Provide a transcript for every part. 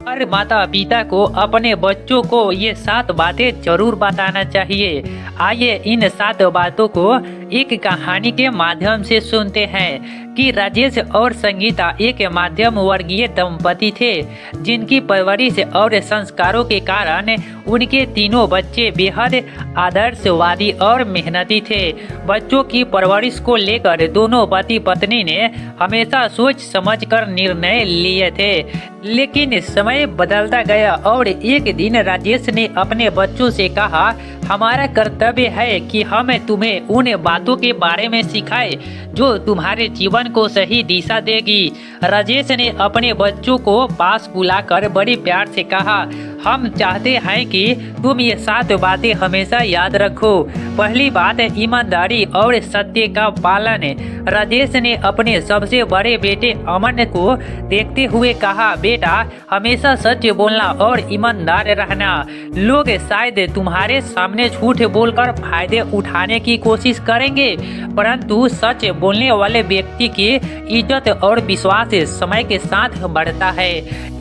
हर माता पिता को अपने बच्चों को ये 7 बातें जरूर बताना चाहिए। आइए इन 7 बातों को एक कहानी के माध्यम से सुनते हैं कि राजेश और संगीता एक मध्यम वर्गीय दंपति थे, जिनकी परवरिश और संस्कारों के कारण उनके तीनों बच्चे बेहद आदर्शवादी और मेहनती थे। बच्चों की परवरिश को लेकर दोनों पति पत्नी ने हमेशा सोच समझकर निर्णय लिए थे, लेकिन समय बदलता गया और एक दिन राजेश ने अपने बच्चों से कहा, हमारा कर्तव्य है कि हम तुम्हें उन बातों के बारे में सिखाएं जो तुम्हारे जीवन को सही दिशा देगी। राजेश ने अपने बच्चों को पास बुलाकर बड़े प्यार से कहा, हम चाहते हैं कि तुम ये 7 बातें हमेशा याद रखो। पहली बात, ईमानदारी और सत्य का पालन। राजेश ने अपने सबसे बड़े बेटे अमन को देखते हुए कहा, बेटा हमेशा सच बोलना और ईमानदार रहना। लोग शायद तुम्हारे सामने झूठ बोलकर फायदे उठाने की कोशिश करेंगे, परंतु सच बोलने वाले व्यक्ति की इज्जत और विश्वास समय के साथ बढ़ता है।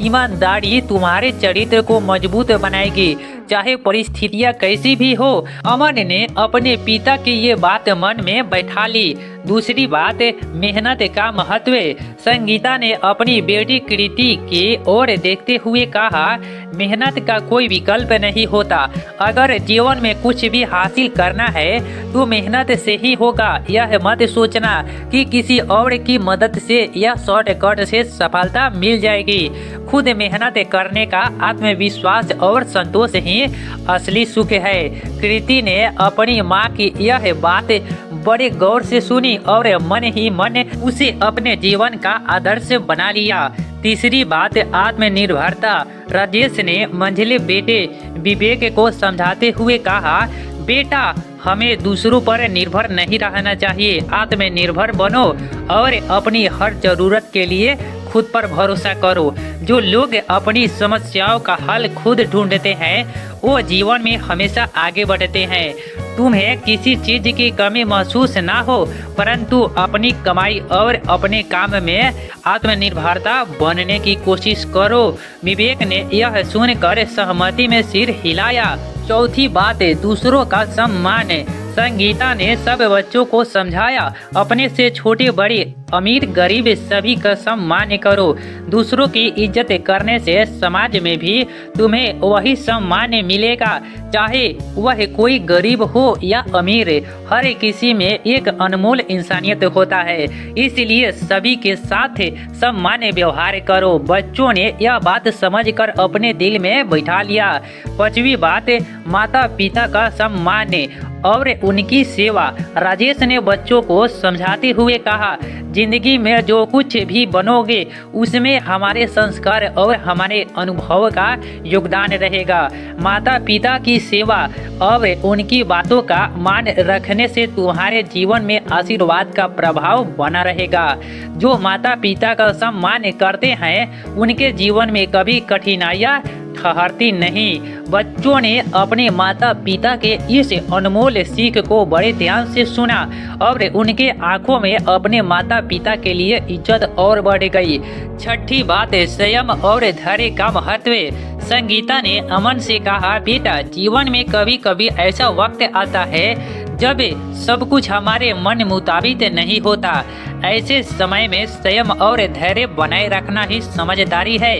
ईमानदारी तुम्हारे चरित्र को मजबूत बनाएगी, चाहे परिस्थितियां कैसी भी हो। अमन ने अपने पिता की ये बात मन में बैठा ली। दूसरी बात, मेहनत का महत्व। संगीता ने अपनी बेटी कृति की ओर देखते हुए कहा, मेहनत का कोई विकल्प नहीं होता। अगर जीवन में कुछ भी हासिल करना है तो मेहनत से ही होगा। यह मत सोचना कि किसी और की मदद से या शॉर्टकट से सफलता मिल जाएगी। खुद मेहनत करने का आत्मविश्वास और संतोष ही असली सुख है। कृति ने अपनी माँ की यह बात बड़े गौर से सुनी और मन ही मन उसे अपने जीवन का आदर्श बना लिया। तीसरी बात, आत्मनिर्भरता। राजेश ने मंझले बेटे विवेक को समझाते हुए कहा, बेटा हमें दूसरों पर निर्भर नहीं रहना चाहिए। आत्मनिर्भर बनो और अपनी हर जरूरत के लिए खुद पर भरोसा करो। जो लोग अपनी समस्याओं का हल खुद ढूंढते हैं वो जीवन में हमेशा आगे बढ़ते हैं। तुम्हें किसी चीज की कमी महसूस ना हो, परंतु अपनी कमाई और अपने काम में आत्मनिर्भरता बनने की कोशिश करो। विवेक ने यह सुनकर सहमति में सिर हिलाया। चौथी बात, दूसरों का सम्मान। संगीता ने सब बच्चों को समझाया, अपने से छोटे बड़े अमीर गरीब सभी का सम्मान करो। दूसरों की इज्जत करने से समाज में भी तुम्हें वही सम्मान मिलेगा, चाहे वह कोई गरीब हो या अमीर। हर किसी में एक अनमोल इंसानियत होता है, इसलिए सभी के साथ सम्मान व्यवहार करो। बच्चों ने यह बात समझकर अपने दिल में बैठा लिया। पांचवी बात, माता पिता का सम्मान और उनकी सेवा। राजेश ने बच्चों को समझाते हुए कहा, जिंदगी में जो कुछ भी बनोगे उसमें हमारे संस्कार और हमारे अनुभव का योगदान रहेगा। माता पिता की सेवा और उनकी बातों का मान रखने से तुम्हारे जीवन में आशीर्वाद का प्रभाव बना रहेगा। जो माता पिता का सम्मान करते हैं उनके जीवन में कभी कठिनाइयाँ ठहरती नहीं। बच्चों ने अपने माता पिता के इस अनमोल सीख को बड़े ध्यान से सुना और उनके आंखों में अपने माता पिता के लिए इज्जत और बढ़ गई। छठी बात, संयम और धैर्य का महत्व। संगीता ने अमन से कहा, बेटा जीवन में कभी कभी ऐसा वक्त आता है जब सब कुछ हमारे मन मुताबिक नहीं होता। ऐसे समय में संयम और धैर्य बनाए रखना ही समझदारी है।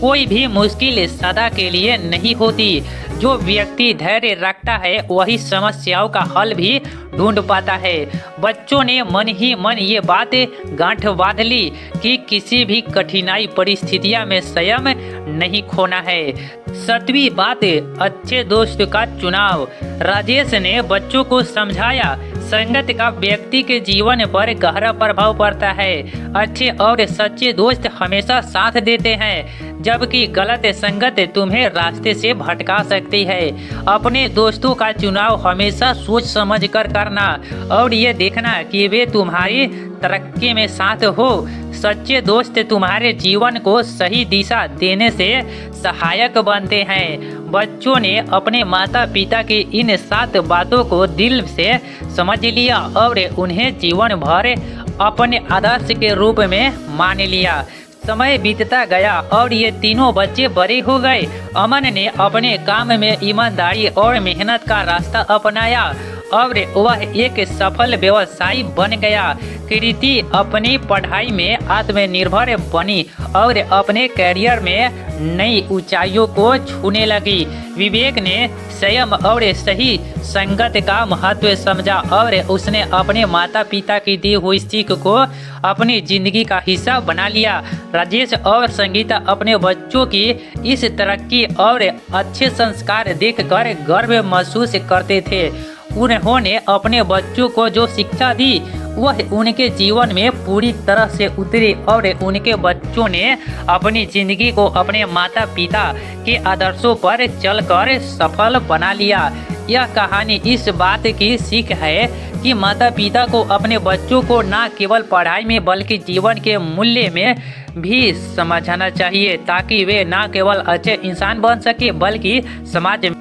कोई भी मुश्किल सदा के लिए नहीं होती। जो व्यक्ति धैर्य रखता है वही समस्याओं का हल भी ढूंढ पाता है। बच्चों ने मन ही मन ये बात गांठ बांध ली कि किसी भी कठिनाई परिस्थितियों में संयम नहीं खोना है। 7वीं बात, अच्छे दोस्त का चुनाव। राजेश ने बच्चों को समझाया, संगत का व्यक्ति के जीवन पर गहरा प्रभाव पड़ता है। अच्छे और सच्चे दोस्त हमेशा साथ देते हैं, जबकि गलत संगत तुम्हें रास्ते से भटका सकती है। अपने दोस्तों का चुनाव हमेशा सोच समझ कर करना और ये देखना कि वे तुम्हारी तरक्की में साथ हो। सच्चे दोस्त तुम्हारे जीवन को सही दिशा देने से सहायक बनते हैं। बच्चों ने अपने माता पिता की इन 7 बातों को दिल से समझ लिया और उन्हें जीवन भर अपने आदर्श के रूप में मान लिया। समय बीतता गया और ये तीनों बच्चे बड़े हो गए। अमन ने अपने काम में ईमानदारी और मेहनत का रास्ता अपनाया और वह एक सफल व्यवसायी बन गया। कृति अपनी पढ़ाई में आत्मनिर्भर बनी और अपने करियर में नई ऊंचाइयों को छूने लगी। विवेक ने संयम और सही संगत का महत्व समझा और उसने अपने माता पिता की दी हुई सीख को अपनी जिंदगी का हिस्सा बना लिया। राजेश और संगीता अपने बच्चों की इस तरक्की और अच्छे संस्कार देखकर गर्व महसूस करते थे। उन्होंने अपने बच्चों को जो शिक्षा दी वह उनके जीवन में पूरी तरह से उतरी और उनके बच्चों ने अपनी जिंदगी को अपने माता पिता के आदर्शों पर चलकर सफल बना लिया। यह कहानी इस बात की सीख है कि माता पिता को अपने बच्चों को न केवल पढ़ाई में बल्कि जीवन के मूल्य में भी समझाना चाहिए ताकि वे न केवल अच्छे इंसान बन सके बल्कि समाज